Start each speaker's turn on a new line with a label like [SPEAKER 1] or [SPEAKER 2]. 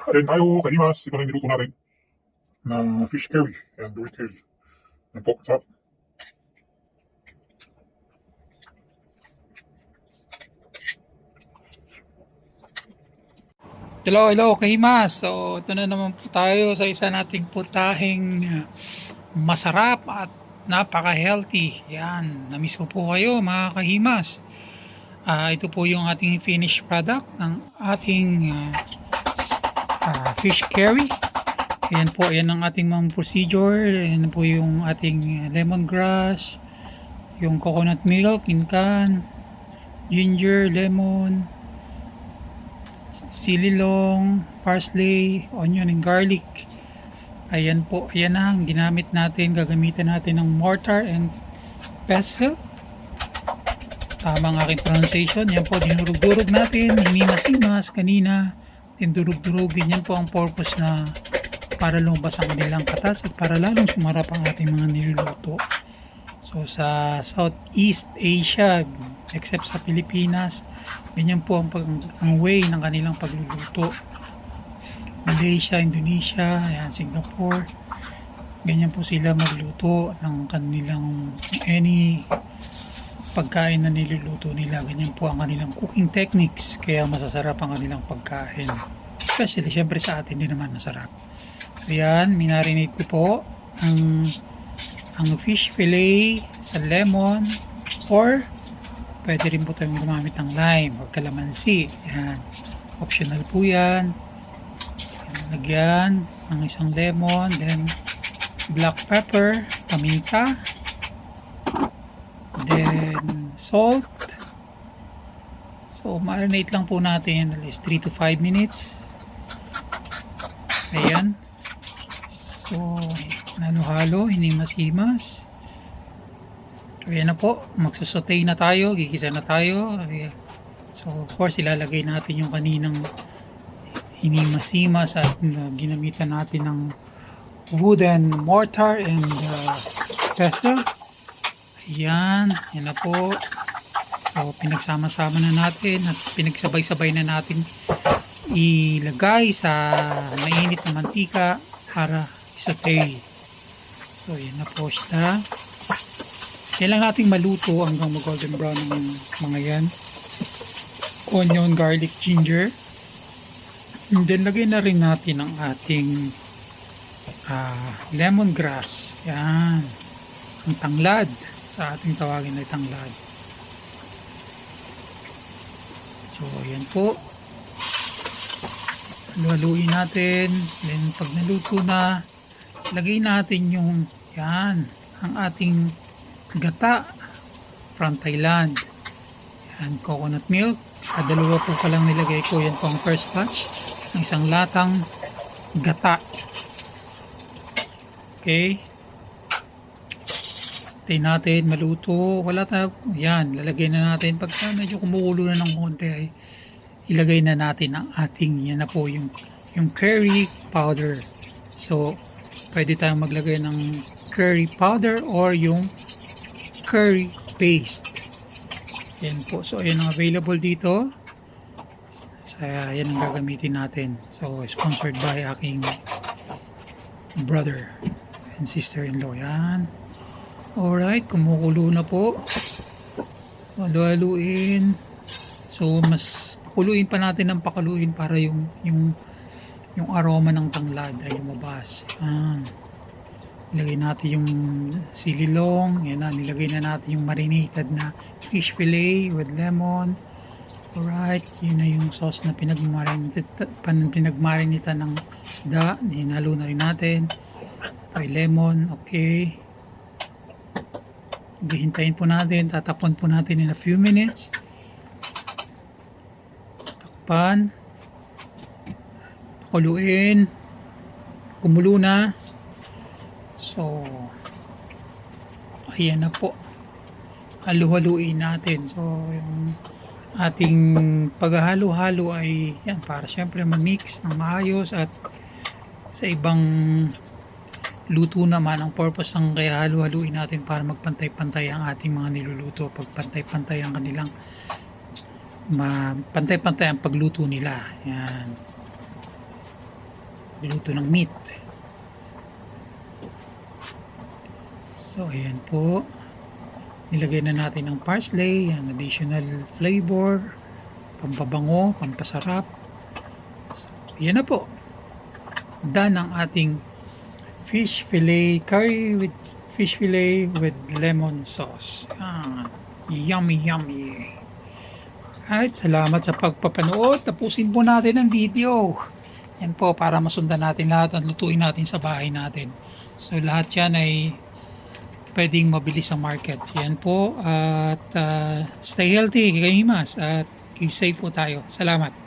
[SPEAKER 1] Ayun tayo, Kahimas. Ito na yung niluto natin na fish curry and dory curry. Yan po, sarap.
[SPEAKER 2] Hello, hello, Kahimas. So, ito na naman po tayo sa isa nating putahing masarap at napaka-healthy. Yan, namiss ko po kayo mga Kahimas. Ito po yung ating finished product ng ating fish curry. Ayan po, yan ang ating mga procedure. Ayan po yung ating lemongrass, yung coconut milk in can, ginger, lemon, sililong, parsley, onion and garlic. Ayan po, ayan na ang ginamit natin. Gagamitan natin ng mortar and pestle. Tama ang aking pronunciation. Yan po, dinurug-durug natin. Hinimas-himas kanina. Dinurug-durugin. Yan po ang purpose na para lumabas ang kanilang katas at para lalong sumarap ang ating mga niluluto. So sa Southeast Asia, except sa Pilipinas, ganyan po ang way ng kanilang pagluluto. Malaysia, Indonesia, ayan, Singapore, ganyan po sila magluto ng kanilang any pagkain na niluluto nila. Ganyan po ang kanilang cooking techniques, kaya masasarap ang kanilang pagkain. Especially, syempre sa atin din naman masarap. So yan, minarinate ko po ang fish fillet sa lemon, or pwede rin po tayong gumamit ng lime o calamansi. Yan, optional po yan. Lagyan ng isang lemon, then black pepper, paminta, then salt. So marinate lang po natin at least 3 to 5 minutes. Ayan. So halo-halo, hinimas-himas. So yan na po, magsusotay na tayo, gigisa na tayo. So of course ilalagay natin yung kaninang hinimas-himas at ginamitan natin ng wooden mortar and pestle. Ayan, yan na po. So pinagsama-sama na natin at pinagsabay-sabay na natin ilagay sa mainit na mantika para isaute. So yan na po siya. Kailangan nating maluto hanggang mag-golden brown ng mga yan. Onion, garlic, ginger. And then lagay na rin natin ang ating lemongrass. Yan. Ang tanglad. Sa ating tawagin na tanglad. So yan po. Haluin natin. Then pag naluto na, lagay natin yung yan, ang ating gata from Thailand. Yan, coconut milk. Dalawa po pa lang nilagay ko. Yan po ang first batch ng isang latang gata. Okay. Tayo natin maluto. Wala tayo. Yan, lalagay na natin. Pagka medyo kumukulo na ng konti ay ilagay na natin ang ating, yan na po yung curry powder. So pwede tayong maglagay ng curry powder or yung curry paste. Yan po. So ayan ang available dito. So yan ang gagamitin natin. So sponsored by aking brother and sister-in-law. Yan. Alright, kumukulo na po. Halu-haluin. So mas pakuluin pa natin ng pakuluin para yung aroma ng tanglad ay lumabas. Yan. Ilagay natin yung sililong. Yan na, nilagay na natin yung marinated na fish fillet with lemon. Alright, yun na yung sauce na pinagmarinitan ng isda. Hinalo na rin natin. Okay, lemon, okay. Hihintayin po natin, tatapon po natin in a few minutes. Takpan. Pakuluin. Kumulo na. So, ayan na po. Halu-haluin natin. So, yung ating paghahalo-halo ay yan, para syempre ma-mix ng maayos at sa ibang luto naman, ang purpose ng kaya halu-haluin natin para magpantay-pantay ang ating mga niluluto. Pag pantay-pantay ang kanilang pantay-pantay ang pagluto nila. Yan. pagluto ng meat. So ayan po, nilagay na natin ng parsley, ang additional flavor, pampabango, pampasarap. So yan na po, done ang ating fish fillet curry with fish fillet with lemon sauce. Yummy yummy. Alright, salamat sa pagpapanood. Tapusin po natin ang video. Yan po, para masundan natin lahat at lutuin natin sa bahay natin. So lahat yan ay pwedeng mabili sa market. Yan po, at stay healthy, kayo himas, at keep safe po tayo. Salamat.